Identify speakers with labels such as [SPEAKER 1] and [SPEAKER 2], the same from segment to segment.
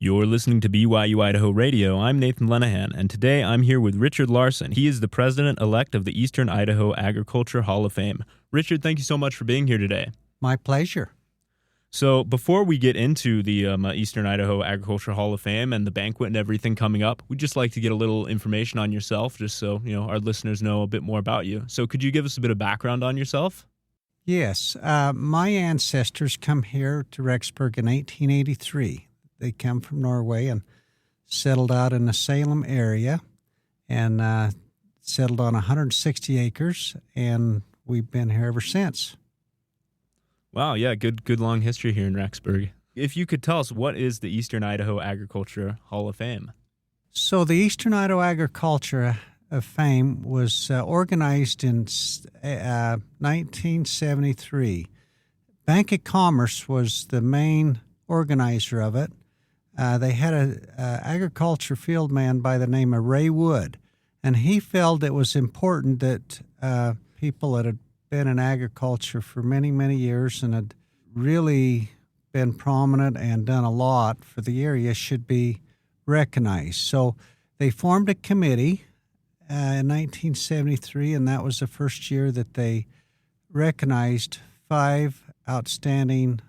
[SPEAKER 1] You're listening to BYU-Idaho Radio. I'm Nathan Lenahan, and today I'm here with Richard Larson. He is the president-elect of the Eastern Idaho Agriculture Hall of Fame. Richard, thank you so much for being here today.
[SPEAKER 2] My pleasure.
[SPEAKER 1] So before we get into the Eastern Idaho Agriculture Hall of Fame and the banquet and everything coming up, we'd just like to get a little information on yourself, just so our listeners know a bit more about you. So could you give us a bit of background on yourself?
[SPEAKER 2] Yes. My ancestors come here to Rexburg in 1883. They come from Norway and settled out in the Salem area and settled on 160 acres, and we've been here ever since.
[SPEAKER 1] Wow, yeah, good long history here in Rexburg. If you could tell us, what is the Eastern Idaho Agriculture Hall of Fame?
[SPEAKER 2] So the Eastern Idaho Agriculture of Fame was organized in 1973. Bank of Commerce was the main organizer of it. They had an agriculture field man by the name of Ray Wood, and he felt it was important that people that had been in agriculture for many, many years and had really been prominent and done a lot for the area should be recognized. So they formed a committee in 1973, and that was the first year that they recognized 5 outstanding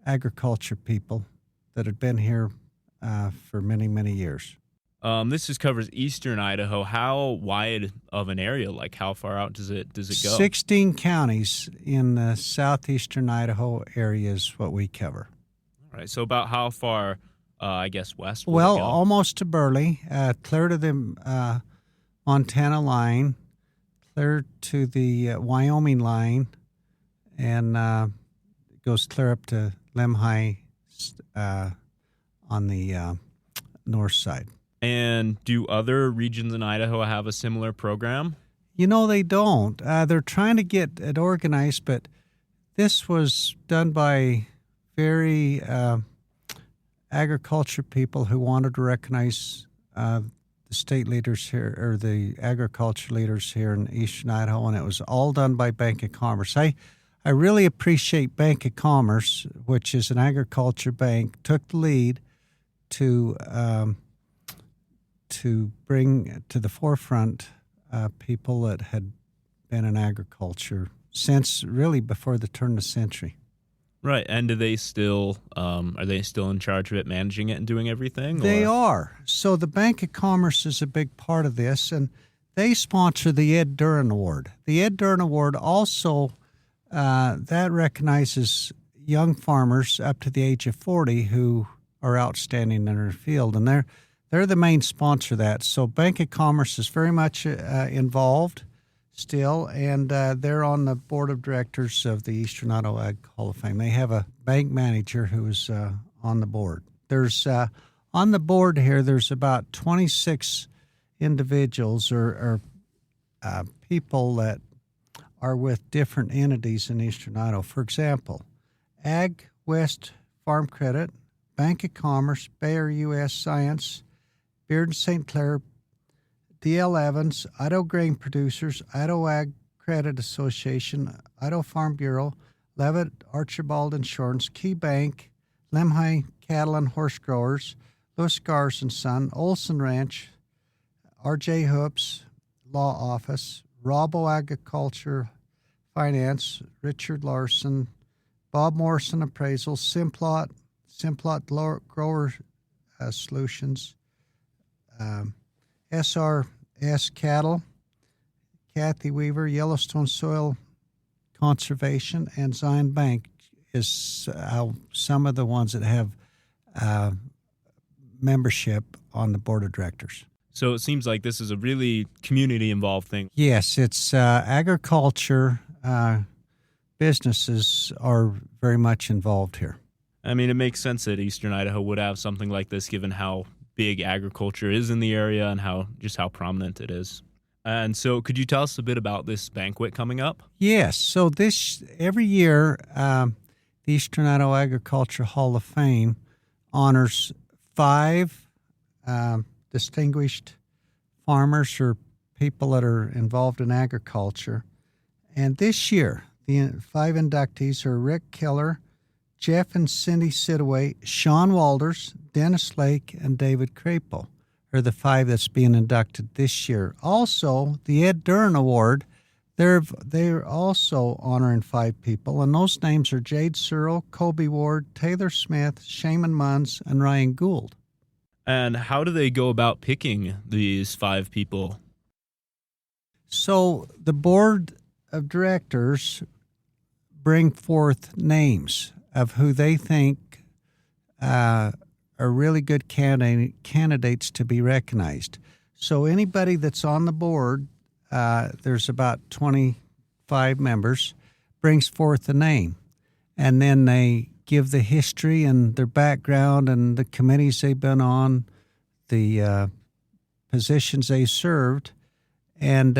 [SPEAKER 2] agriculture people that had been here for many, many years.
[SPEAKER 1] This just covers Eastern Idaho. How wide of an area? Like, how far out does it go?
[SPEAKER 2] 16 counties in the southeastern Idaho area is what we cover.
[SPEAKER 1] All right. So about how far, west?
[SPEAKER 2] Well, almost to Burley, clear to the Montana line, clear to the Wyoming line, and it goes clear up to Lemhi on the north side.
[SPEAKER 1] And do other regions in Idaho have a similar program?
[SPEAKER 2] They don't. They're trying to get it organized, but this was done by very agriculture people who wanted to recognize the state leaders here, or the agriculture leaders here in Eastern Idaho, and it was all done by Bank of Commerce. I really appreciate Bank of Commerce, which is an agriculture bank, took the lead to bring to the forefront people that had been in agriculture since really before the turn of the century.
[SPEAKER 1] Right, and do they still are they still in charge of it, managing it and doing everything?
[SPEAKER 2] They are. So the Bank of Commerce is a big part of this, and they sponsor the Ed Duran Award. The Ed Duran Award also that recognizes young farmers up to the age of 40 who are outstanding in their field, and they're the main sponsor of that. So Bank of Commerce is very much involved still, and they're on the board of directors of the Eastern Idaho Ag Hall of Fame. They have a bank manager who is on the board. There's on the board here, there's about 26 individuals or people that are with different entities in Eastern Idaho. For example, Ag West Farm Credit, Bank of Commerce, Bayer U.S. Science, Beard and St. Clair, D.L. Evans, Idaho Grain Producers, Idaho Ag Credit Association, Idaho Farm Bureau, Levitt Archibald Insurance, Key Bank, Lemhi Cattle and Horse Growers, Louis Gars and Son, Olson Ranch, R.J. Hoops Law Office, Robo Agriculture Finance, Richard Larson, Bob Morrison Appraisal, Simplot Grower Solutions, SRS Cattle, Kathy Weaver, Yellowstone Soil Conservation, and Zion Bank is some of the ones that have membership on the board of directors.
[SPEAKER 1] So it seems like this is a really community-involved thing.
[SPEAKER 2] Yes, it's agriculture. Businesses are very much involved here.
[SPEAKER 1] I mean, it makes sense that Eastern Idaho would have something like this, given how big agriculture is in the area and how prominent it is. And so could you tell us a bit about this banquet coming up?
[SPEAKER 2] Yes. So every year, the Eastern Idaho Agriculture Hall of Fame honors 5 distinguished farmers or people that are involved in agriculture. And this year, the 5 inductees are Rick Killer, Jeff and Cindy Sidaway, Sean Walters, Dennis Lake, and David Crapo are the 5 that's being inducted this year. Also, the Ed Duren Award, they're also honoring 5 people, and those names are Jade Searle, Kobe Ward, Taylor Smith, Shaman Munns, and Ryan Gould.
[SPEAKER 1] And how do they go about picking these 5 people?
[SPEAKER 2] So the board of directors bring forth names of who they think are really good candidates to be recognized. So anybody that's on the board, there's about 25 members, brings forth a name. And then they give the history and their background and the committees they've been on, the positions they served, and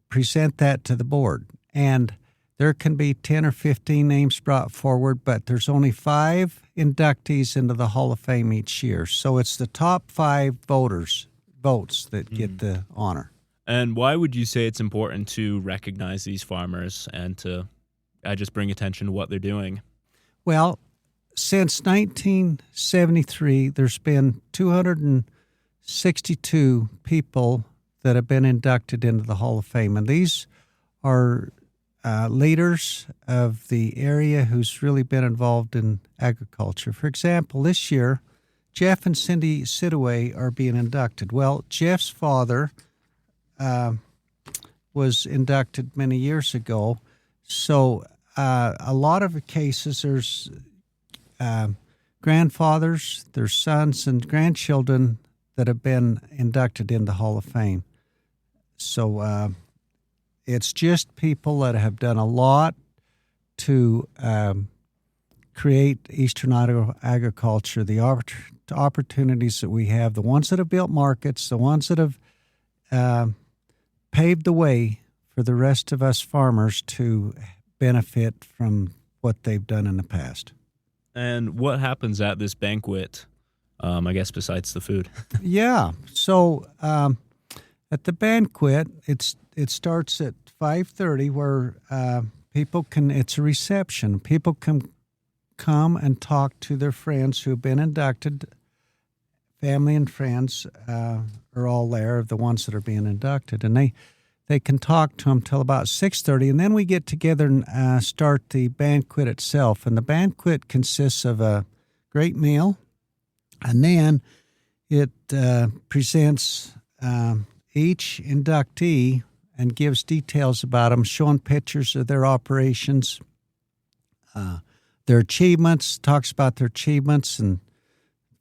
[SPEAKER 2] present that to the board. And there can be 10 or 15 names brought forward, but there's only 5 inductees into the Hall of Fame each year. So it's the top 5 votes that get the honor.
[SPEAKER 1] And why would you say it's important to recognize these farmers and to just bring attention to what they're doing?
[SPEAKER 2] Well, since 1973, there's been 262 people that have been inducted into the Hall of Fame. And these are leaders of the area who's really been involved in agriculture. For example, this year, Jeff and Cindy Sidaway are being inducted. Well, Jeff's father was inducted many years ago. So a lot of the cases, there's grandfathers, there's sons and grandchildren that have been inducted in the Hall of Fame. So it's just people that have done a lot to create Eastern Idaho agriculture, the opportunities that we have, the ones that have built markets, the ones that have paved the way for the rest of us farmers to benefit from what they've done in the past.
[SPEAKER 1] And what happens at this banquet, I guess, besides the food?
[SPEAKER 2] Yeah. So at the banquet, it starts at 5:30 where people can, it's a reception. People can come and talk to their friends who have been inducted. Family and friends are all there, the ones that are being inducted. And they can talk to them till about 6:30, and then we get together and start the banquet itself. And the banquet consists of a great meal, and then it presents each inductee and gives details about them, showing pictures of their operations, their achievements, talks about their achievements and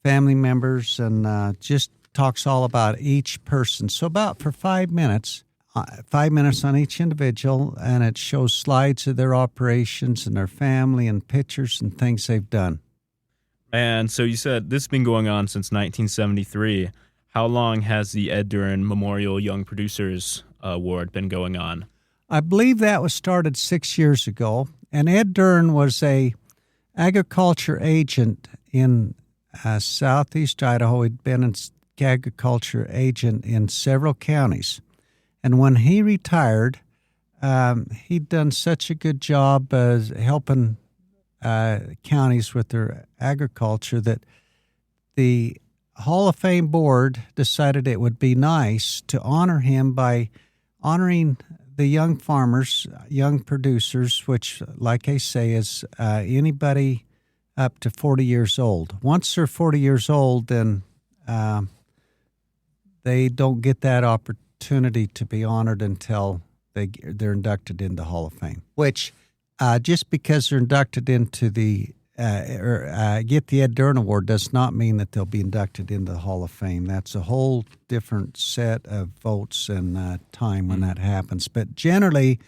[SPEAKER 2] family members, and just talks all about each person. So about for 5 minutes on each individual, and it shows slides of their operations and their family and pictures and things they've done.
[SPEAKER 1] And so you said this has been going on since 1973. How long has the Ed Duren Memorial Young Producers Award been going on?
[SPEAKER 2] I believe that was started 6 years ago, and Ed Duren was a agriculture agent in southeast Idaho. He'd been an agriculture agent in several counties. And when he retired, he'd done such a good job as helping counties with their agriculture that the Hall of Fame board decided it would be nice to honor him by honoring the young farmers, young producers, which, like I say, is anybody up to 40 years old. Once they're 40 years old, then they don't get that opportunity to be honored until they're inducted into the Hall of Fame, which just because they're inducted into the get the Ed Duren Award does not mean that they'll be inducted into the Hall of Fame. That's a whole different set of votes and time when that happens. But generally,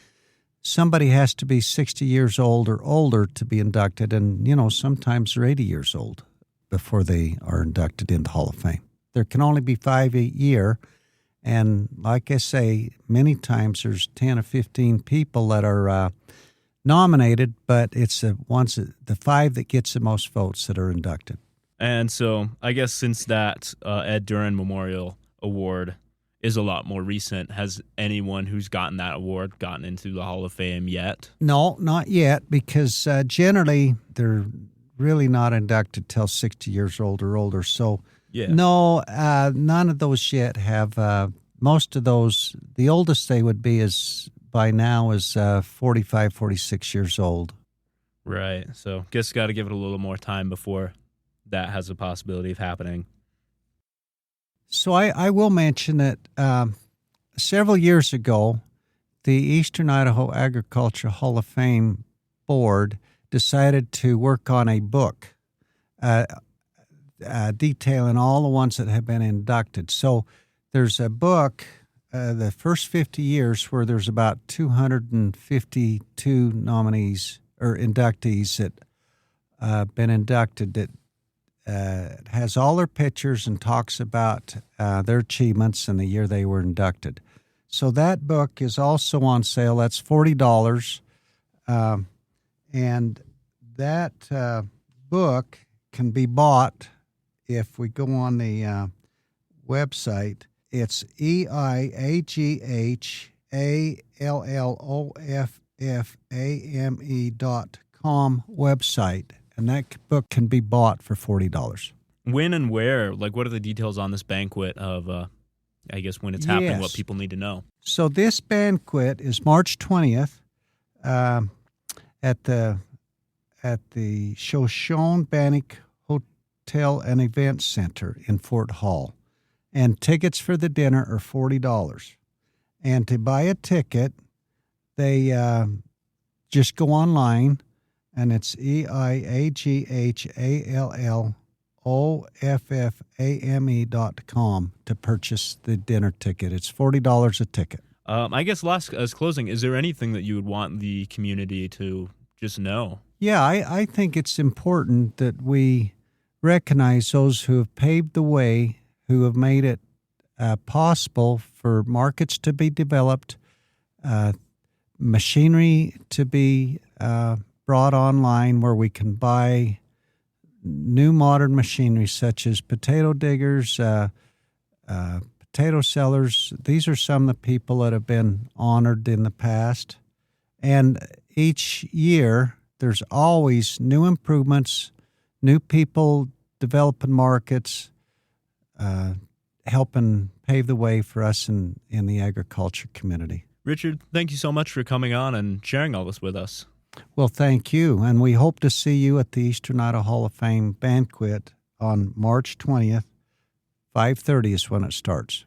[SPEAKER 2] somebody has to be 60 years old or older to be inducted, and, sometimes they're 80 years old before they are inducted into the Hall of Fame. There can only be 5 a year, and like I say, many times there's 10 or 15 people that are nominated, but it's the 5 that gets the most votes that are inducted.
[SPEAKER 1] And so I guess since that Ed Duren Memorial Award is a lot more recent, has anyone who's gotten that award gotten into the Hall of Fame yet?
[SPEAKER 2] No, not yet, because generally they're really not inducted till 60 years old or older. So,
[SPEAKER 1] Yeah.
[SPEAKER 2] no, none of those yet have. Most of those, the oldest they would be is by now is 45, 46 years old.
[SPEAKER 1] Right. So guess got to give it a little more time before that has a possibility of happening.
[SPEAKER 2] So I will mention that several years ago, the Eastern Idaho Agriculture Hall of Fame Board decided to work on a book detailing all the ones that have been inducted. So there's a book, the first 50 years, where there's about 252 nominees or inductees that been inducted that has all their pictures and talks about their achievements and the year they were inducted. So that book is also on sale. That's $40. And that book can be bought if we go on the website. It's EIGHALLOFFAME.com website. And that book can be bought for $40.
[SPEAKER 1] When and where? Like, what are the details on this banquet of, I guess, when it's happening, what people need to know?
[SPEAKER 2] So this banquet is March 20th at the Shoshone-Bannock Hotel and Event Center in Fort Hall. And tickets for the dinner are $40. And to buy a ticket, they just go online, and it's EIGHALLOFFAME.com to purchase the dinner ticket. It's $40 a ticket.
[SPEAKER 1] I guess last as closing, is there anything that you would want the community to just know?
[SPEAKER 2] Yeah, I think it's important that we recognize those who have paved the way, who have made it possible for markets to be developed, machinery to be brought online where we can buy new modern machinery such as potato diggers, potato sellers. These are some of the people that have been honored in the past. And each year, there's always new improvements, new people developing markets, helping pave the way for us in the agriculture community.
[SPEAKER 1] Richard, thank you so much for coming on and sharing all this with us.
[SPEAKER 2] Well, thank you. And we hope to see you at the Eastern Idaho Hall of Fame banquet on March 20th. 5:30 is when it starts.